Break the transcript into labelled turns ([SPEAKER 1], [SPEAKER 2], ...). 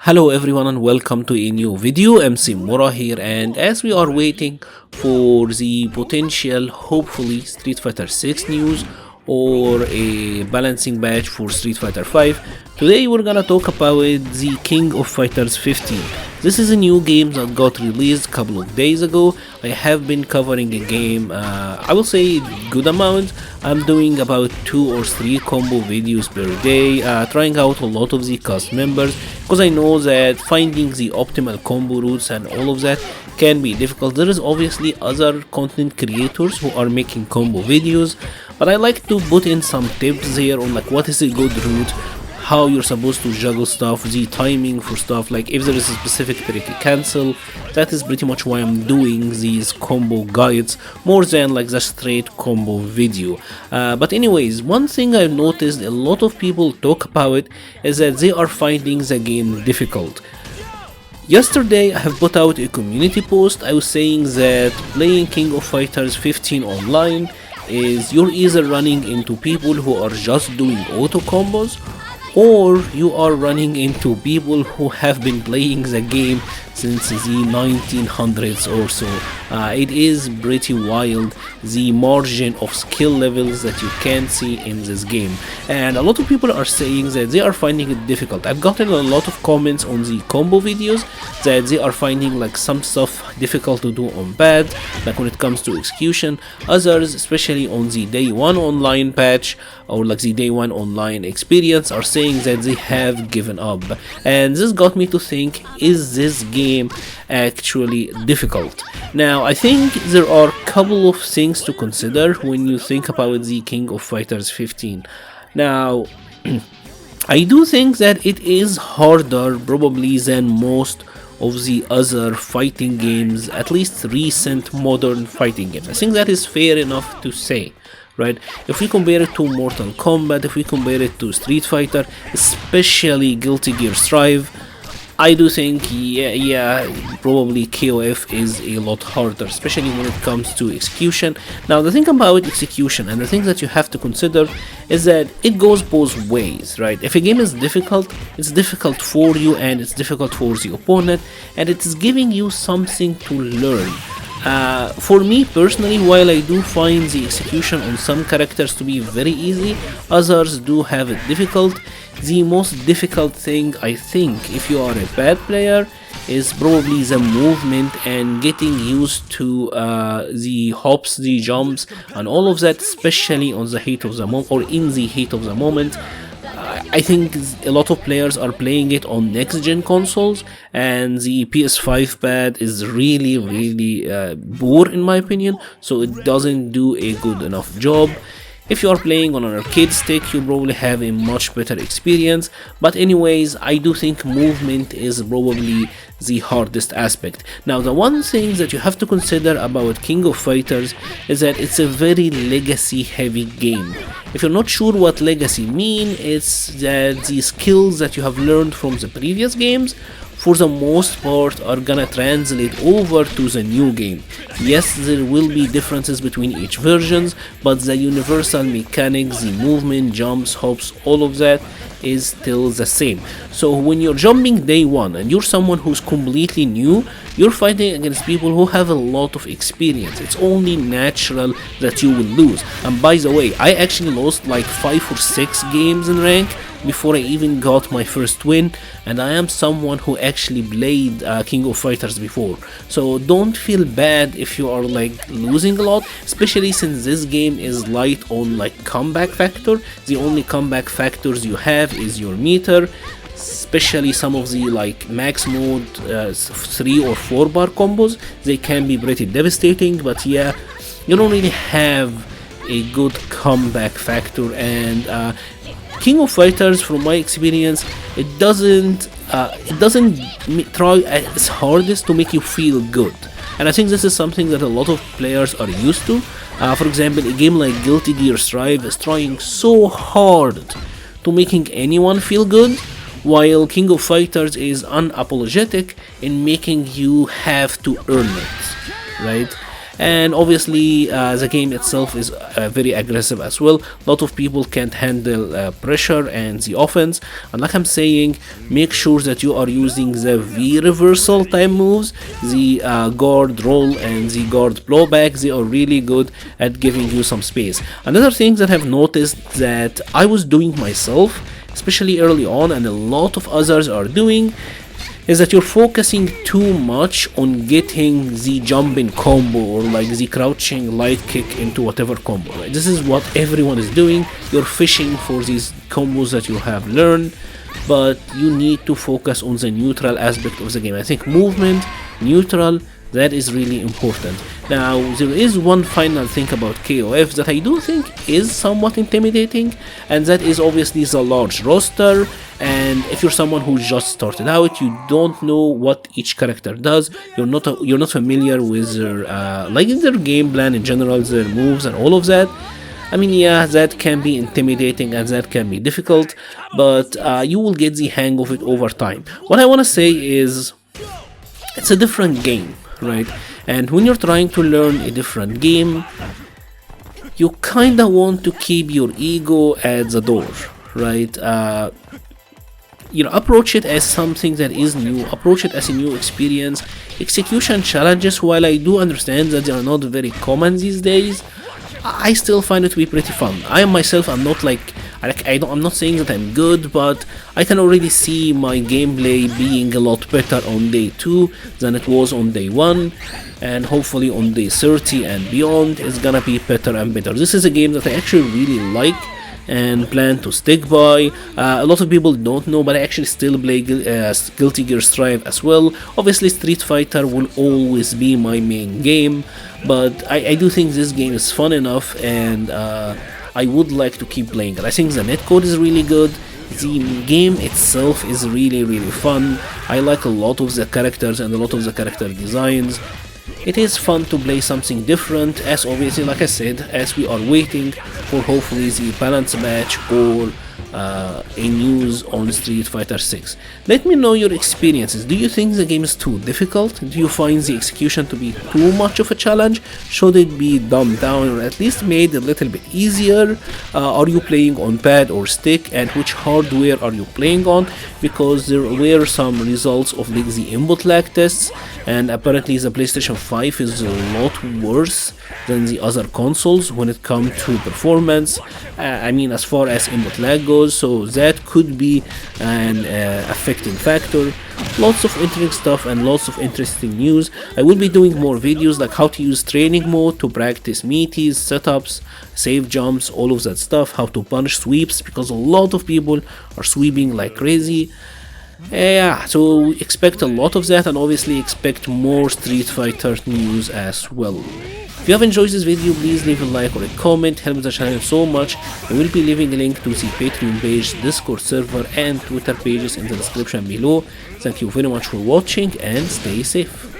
[SPEAKER 1] Hello everyone and welcome to a new video. MC-Mura here, and as we are waiting for the potential hopefully Street Fighter 6 news or a balancing batch for Street Fighter 5, today we're gonna talk about the King of Fighters 15. This is a new game that got released a couple of days ago. I have been covering a game, I will say good amount. I'm doing about 2 or 3 combo videos per day, trying out a lot of the cast members, because I know that finding the optimal combo routes and all of that can be difficult. There is obviously other content creators who are making combo videos, but I like to put in some tips here on like what is a good route, how you're supposed to juggle stuff, the timing for stuff, like if there is a specific trick to cancel. That is pretty much why I'm doing these combo guides more than like the straight combo video. But anyways, one thing I've noticed a lot of people talk about is that they are finding the game difficult. Yesterday I have put out a community post. I was saying that playing King of Fighters 15 online is you're either running into people who are just doing auto combos, or you are running into people who have been playing the game since the 1900s or so. It is pretty wild, the margin of skill levels that you can see in this game, and a lot of people are saying that they are finding it difficult. I've gotten a lot of comments on the combo videos that they are finding like some stuff difficult to do on pad, like when it comes to execution. Others, especially on the day 1 online patch or like the day 1 online experience, are saying that they have given up. And this got me to think, is this game actually difficult? Now I think there are a couple of things to consider when you think about the King of Fighters 15. Now I do think that it is harder probably than most of the other fighting games, at least recent modern fighting games. I think that is fair enough to say, right? If we compare it to Mortal Kombat, if we compare it to Street Fighter, especially Guilty Gear Strive, I do think probably KOF is a lot harder, especially when it comes to execution. Now the thing about execution and the thing that you have to consider is that it goes both ways, right? If a game is difficult, it's difficult for you and it's difficult for the opponent, and it is giving you something to learn. For me personally, while I do find the execution on some characters to be very easy, others do have it difficult. The most difficult thing, I think, if you are a bad player, is probably the movement and getting used to the hops, the jumps, and all of that, especially on the heat of the moment or in the heat of the moment. I think a lot of players are playing it on next-gen consoles, and the PS5 pad is really poor in my opinion, so it doesn't do a good enough job. If you are playing on an arcade stick, you probably have a much better experience, but anyways, I do think movement is probably the hardest aspect. Now the one thing that you have to consider about King of Fighters is that it's a very legacy heavy game. If you're not sure what legacy mean, it's that the skills that you have learned from the previous games for the most part are gonna translate over to the new game. Yes, there will be differences between each versions, but the universal mechanics, the movement, jumps, hops, all of that is still the same. So when you're jumping day 1 and you're someone who's completely new, you're fighting against people who have a lot of experience. It's only natural that you will lose. And by the way, I actually lost like 5 or 6 games in rank before I even got my first win, and I am someone who actually played King of Fighters before. So don't feel bad if you are like losing a lot, especially since this game is light on like comeback factor. The only comeback factors you have is your meter, especially some of the like max mode 3 or 4 bar combos. They can be pretty devastating, but yeah, you don't really have a good comeback factor. And King of Fighters, from my experience, it doesn't try its hardest to make you feel good, and I think this is something that a lot of players are used to. For example, a game like Guilty Gear Strive is trying so hard to making anyone feel good, while King of Fighters is unapologetic in making you have to earn it, right? And obviously the game itself is very aggressive as well. A lot of people can't handle pressure and the offense, and like I'm saying, make sure that you are using the V reversal type moves, the guard roll and the guard blowback. They are really good at giving you some space. Another thing that I've noticed that I was doing myself, especially early on, and a lot of others are doing, is that you're focusing too much on getting the jumping combo or like the crouching light kick into whatever combo. Right? This is what everyone is doing. You're fishing for these combos that you have learned, but you need to focus on the neutral aspect of the game. I think movement, neutral, that is really important. Now, there is one final thing about KOF that I do think is somewhat intimidating, and that is obviously the large roster. And if you're someone who just started out, you don't know what each character does, you're not familiar with their like their game plan in general, their moves and all of that. I mean, yeah, that can be intimidating and that can be difficult, but you will get the hang of it over time. What I want to say is, it's a different game, right? And when you're trying to learn a different game, you kinda want to keep your ego at the door, right? Approach it as something that is new, approach it as a new experience. Execution challenges, while I do understand that they are not very common these days, I still find it to be pretty fun. I myself, I'm not I'm not saying that I'm good, but I can already see my gameplay being a lot better on day 2 than it was on day 1, and hopefully on day 30 and beyond it's gonna be better and better. This is a game that I actually really like and plan to stick by. A lot of people don't know, but I actually still play Guilty Gear Strive as well. Obviously Street Fighter will always be my main game, but I do think this game is fun enough, and I would like to keep playing it. I think the netcode is really good, the game itself is really fun. I like a lot of the characters and a lot of the character designs. It is fun to play something different, as obviously, like I said, as we are waiting for hopefully the balance match or a news on Street Fighter 6. Let me know your experiences. Do you think the game is too difficult? Do you find the execution to be too much of a challenge? Should it be dumbed down or at least made a little bit easier? Are you playing on pad or stick, and which hardware are you playing on? Because there were some results of like the input lag tests, and apparently the PlayStation 5 is a lot worse than the other consoles when it comes to performance. I mean, as far as input lag goes, so that could be an affecting factor. Lots of interesting stuff and lots of interesting news. I will be doing more videos like how to use training mode to practice meaties, setups, save jumps, all of that stuff, how to punish sweeps, because a lot of people are sweeping like crazy. Yeah, so expect a lot of that, and obviously expect more Street Fighter news as well. If you have enjoyed this video, please leave a like or a comment, help the channel so much. I will be leaving a link to the Patreon page, Discord server and Twitter pages in the description below. Thank you very much for watching and stay safe.